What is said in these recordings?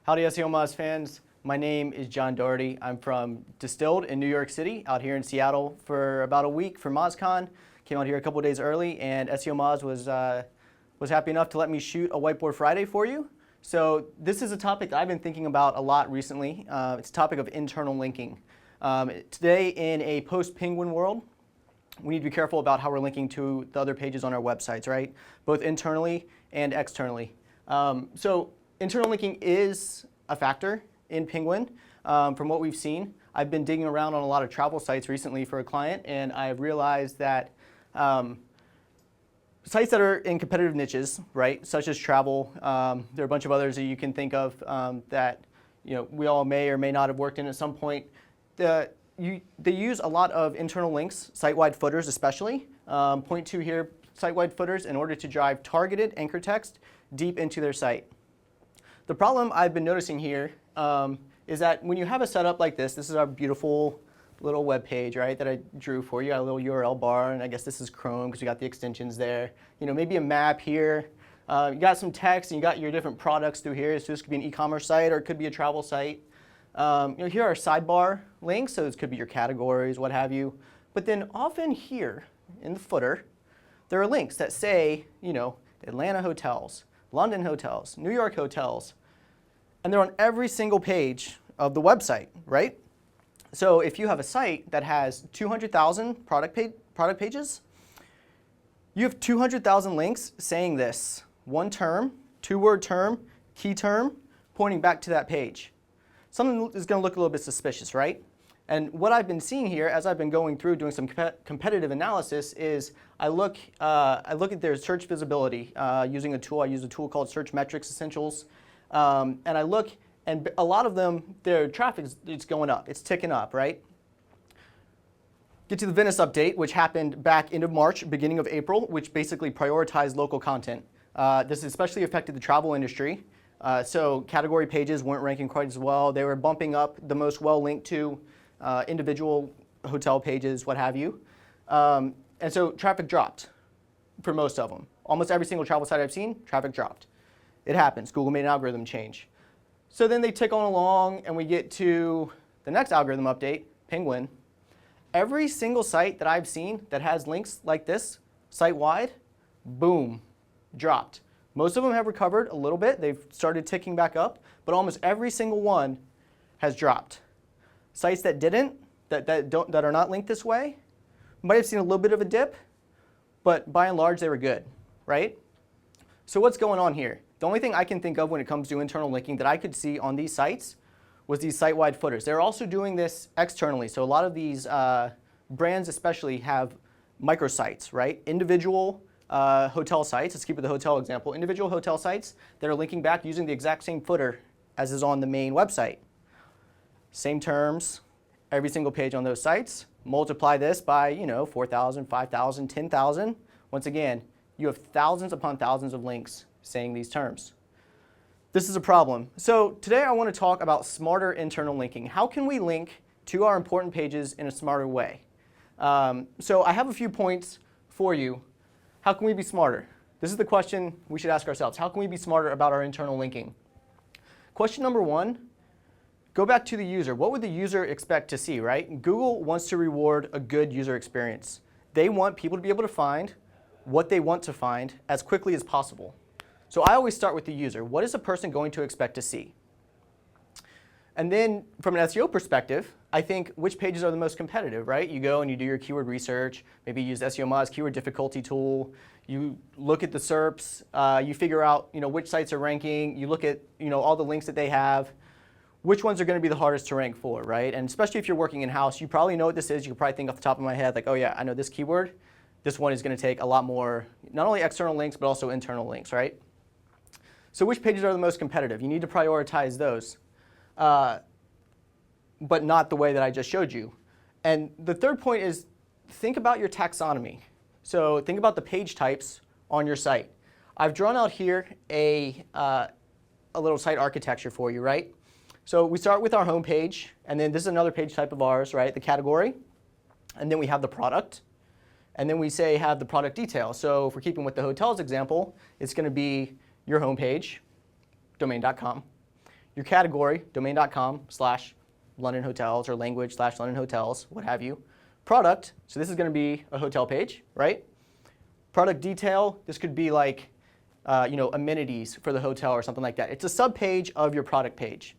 Howdy SEO Moz fans, my name is John Doherty. I'm from Distilled in New York City, out here in Seattle for about a week for MozCon. Came out here a couple days early, and SEO Moz was happy enough to let me shoot a Whiteboard Friday for you. So this is a topic that I've been thinking about a lot recently. It's a topic of internal linking. Today in a post-Penguin world, we need to be careful about how we're linking to the other pages on our websites, right? Both internally and externally. So internal linking is a factor in Penguin from what we've seen. I've been digging around on a lot of travel sites recently for a client, and I've realized that sites that are in competitive niches, right, such as travel, there are a bunch of others that you can think of that we all may or may not have worked in at some point. They use a lot of internal links, site-wide footers especially. Point 2 here, site-wide footers in order to drive targeted anchor text deep into their site. The problem I've been noticing here is that when you have a setup like this is our beautiful little web page, right, that I drew for you. I got a little URL bar, and I guess this is Chrome because we got the extensions there. Maybe a map here. You got some text, and you got your different products through here. So this could be an e-commerce site, or it could be a travel site. Here are sidebar links, so this could be your categories, what have you. But then often here in the footer, there are links that say, Atlanta hotels, London hotels, New York hotels, and they're on every single page of the website, right? So if you have a site that has 200,000 product pages, you have 200,000 links saying this one term, two-word term, key term, pointing back to that page. Something is going to look a little bit suspicious, right? And what I've been seeing here as I've been going through doing some competitive analysis is I look at their search visibility using a tool. I use a tool called Search Metrics Essentials. And I look, and a lot of them, their traffic is going up. It's ticking up, right? Get to the Venice update, which happened back end of March, beginning of April, which basically prioritized local content. This especially affected the travel industry. So category pages weren't ranking quite as well. They were bumping up the most well-linked to individual hotel pages, what have you. And so traffic dropped for most of them. Almost every single travel site I've seen, traffic dropped. It happens. Google made an algorithm change. So then they tick on along, and we get to the next algorithm update, Penguin. Every single site that I've seen that has links like this, site-wide, boom, dropped. Most of them have recovered a little bit. They've started ticking back up, but almost every single one has dropped. Sites that didn't, that are not linked this way, might have seen a little bit of a dip, but by and large, they were good, right? So what's going on here? The only thing I can think of when it comes to internal linking that I could see on these sites was these site-wide footers. They're also doing this externally. So a lot of these brands especially have microsites, right? Individual hotel sites, let's keep with the hotel example, individual hotel sites that are linking back using the exact same footer as is on the main website. Same terms, every single page on those sites. Multiply this by 4,000, 5,000, 10,000. Once again, you have thousands upon thousands of links saying these terms. This is a problem. So today I want to talk about smarter internal linking. How can we link to our important pages in a smarter way? So I have a few points for you. How can we be smarter? This is the question we should ask ourselves. How can we be smarter about our internal linking? Question number 1, go back to the user. What would the user expect to see, right? Google wants to reward a good user experience. They want people to be able to find what they want to find as quickly as possible. So I always start with the user. What is a person going to expect to see? And then from an SEO perspective, I think which pages are the most competitive, right? You go and you do your keyword research, maybe you use SEO Moz keyword difficulty tool, you look at the SERPs, you figure out which sites are ranking, you look at all the links that they have, which ones are going to be the hardest to rank for, right? And especially if you're working in-house, you probably know what this is. You can probably think off the top of my head, like, oh yeah, I know this keyword. This one is going to take a lot more, not only external links, but also internal links, right? So which pages are the most competitive? You need to prioritize those, but not the way that I just showed you. And the third point is think about your taxonomy. So think about the page types on your site. I've drawn out here a little site architecture for you, right? So we start with our home page, and then this is another page type of ours, right? The category, and then we have the product, and then we say have the product detail. So if we're keeping with the hotels example, it's going to be your homepage, domain.com, your category, domain.com/London hotels or language/London hotels, what have you. Product, so this is going to be a hotel page, right? Product detail, this could be like amenities for the hotel or something like that. It's a sub-page of your product page.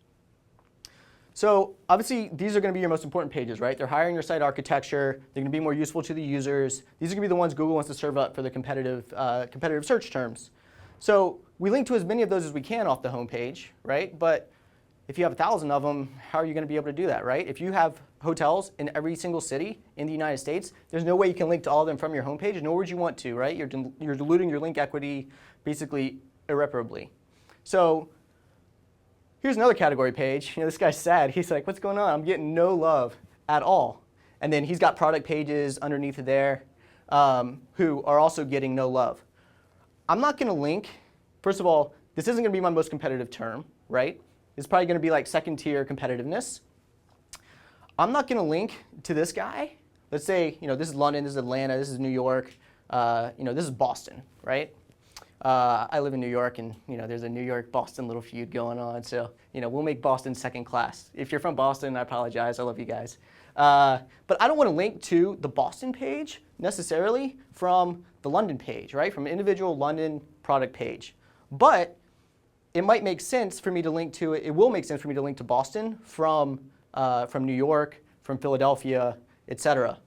So obviously, these are going to be your most important pages, right? They're higher in your site architecture. They're going to be more useful to the users. These are going to be the ones Google wants to serve up for the competitive search terms. So we link to as many of those as we can off the homepage, right? But if you have 1,000 of them, how are you going to be able to do that, right? If you have hotels in every single city in the United States, there's no way you can link to all of them from your homepage, nor would you want to, right? You're diluting your link equity basically irreparably. So here's another category page. This guy's sad. He's like, what's going on? I'm getting no love at all. And then he's got product pages underneath there who are also getting no love. I'm not going to link. First of all, this isn't going to be my most competitive term, right? It's probably going to be like second-tier competitiveness. I'm not going to link to this guy. Let's say, this is London, this is Atlanta, this is New York, this is Boston, right? I live in New York, and there's a New York-Boston little feud going on. So we'll make Boston second class. If you're from Boston, I apologize. I love you guys. But I don't want to link to the Boston page necessarily from the London page, right? From an individual London product page. But it might make sense for me to link to it. It will make sense for me to link to Boston from New York, from Philadelphia, etc.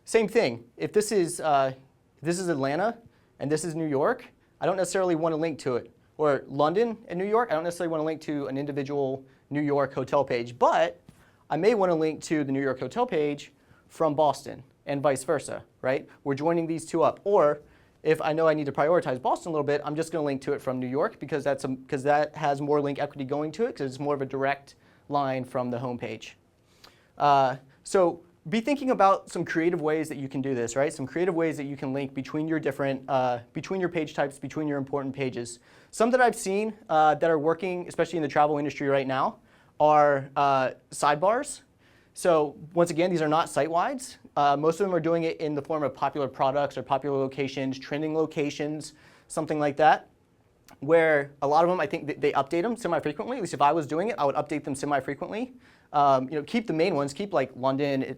Same thing. If this is Atlanta and this is New York, I don't necessarily want to link to it. Or London and New York, I don't necessarily want to link to an individual New York hotel page, but I may want to link to the New York hotel page from Boston and vice versa, right? We're joining these two up. Or if I know I need to prioritize Boston a little bit, I'm just going to link to it from New York because that has more link equity going to it because it's more of a direct line from the homepage. So be thinking about some creative ways that you can do this, right? Some creative ways that you can link between your different, between your page types, between your important pages. Some that I've seen that are working, especially in the travel industry right now, are sidebars. So once again, these are not site-wides. Most of them are doing it in the form of popular products or popular locations, trending locations, something like that, where a lot of them, I think they update them semi-frequently. At least if I was doing it, I would update them semi-frequently. Keep the main ones, keep like London,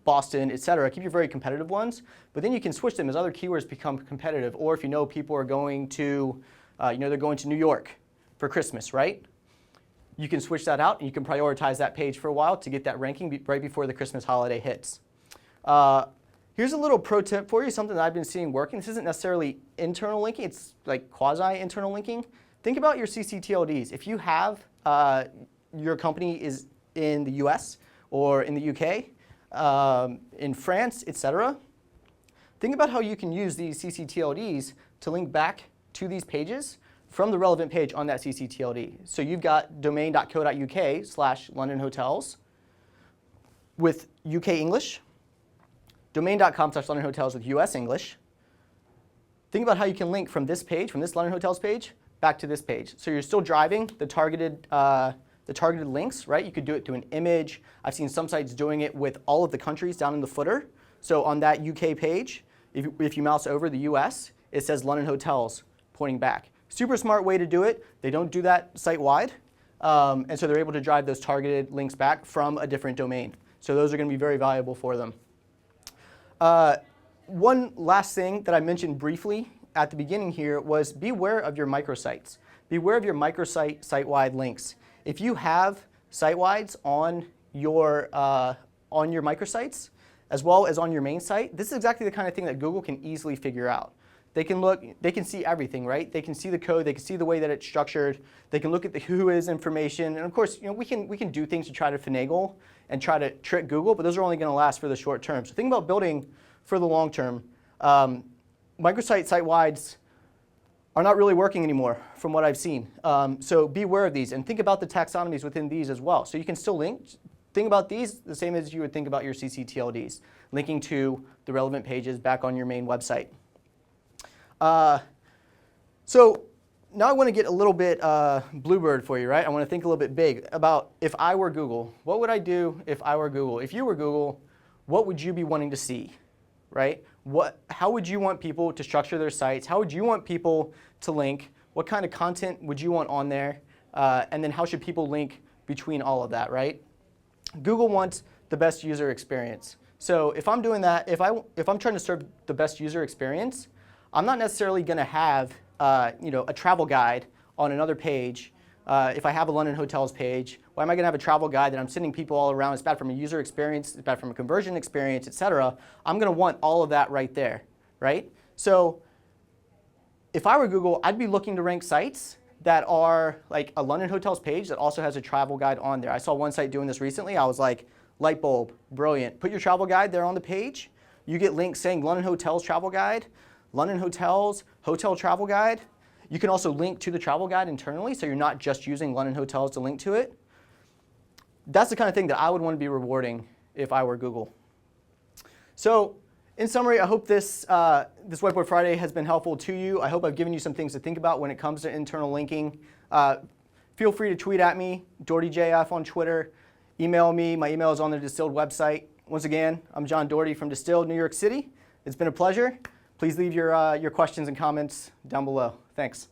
Boston, et cetera. Keep your very competitive ones, but then you can switch them as other keywords become competitive. Or if people are going to, they're going to New York for Christmas, right? You can switch that out and you can prioritize that page for a while to get that ranking right before the Christmas holiday hits. Here's a little pro tip for you, something that I've been seeing working. This isn't necessarily internal linking, it's like quasi-internal linking. Think about your ccTLDs. If you have, your company is in the US or in the UK, in France, etc., think about how you can use these ccTLDs to link back to these pages from the relevant page on that ccTLD. So you've got domain.co.uk/London hotels with UK English, domain.com/London hotels with US English. Think about how you can link from this page, from this London hotels page, back to this page. So you're still driving the targeted links, right? You could do it through an image. I've seen some sites doing it with all of the countries down in the footer. So on that UK page, if you mouse over the US, it says London hotels pointing back. Super smart way to do it. They don't do that site-wide. And so they're able to drive those targeted links back from a different domain. So those are going to be very valuable for them. One last thing that I mentioned briefly at the beginning here was beware of your microsites. Beware of your microsite site-wide links. If you have site-wides on your microsites, as well as on your main site, this is exactly the kind of thing that Google can easily figure out. They can look, they can see everything, right? They can see the code, they can see the way that it's structured, they can look at the who is information, and of course, we can do things to try to finagle and try to trick Google, but those are only going to last for the short term. So think about building for the long term. Microsite site-wides are not really working anymore from what I've seen. So be aware of these and think about the taxonomies within these as well. So you can still link. Think about these the same as you would think about your ccTLDs, linking to the relevant pages back on your main website. So now I want to get a little bit bluebird for you, right? I want to think a little bit big about if I were Google, what would I do if I were Google? If you were Google, what would you be wanting to see, right? How would you want people to structure their sites? How would you want people to link? What kind of content would you want on there? And then how should people link between all of that, right? Google wants the best user experience. So if I'm doing that, if I'm trying to serve the best user experience, I'm not necessarily going to have a travel guide on another page. If I have a London hotels page, why am I going to have a travel guide that I'm sending people all around? It's bad from a user experience, it's bad from a conversion experience, etc. I'm going to want all of that right there, right? So if I were Google, I'd be looking to rank sites that are like a London hotels page that also has a travel guide on there. I saw one site doing this recently. I was like, light bulb, brilliant. Put your travel guide there on the page. You get links saying London hotels travel guide, London hotels, hotel travel guide. You can also link to the travel guide internally, so you're not just using London hotels to link to it. That's the kind of thing that I would want to be rewarding if I were Google. So in summary, I hope this Whiteboard Friday has been helpful to you. I hope I've given you some things to think about when it comes to internal linking. Feel free to tweet at me, DohertyJF on Twitter. Email me. My email is on the Distilled website. Once again, I'm John Doherty from Distilled, New York City. It's been a pleasure. Please leave your questions and comments down below. Thanks.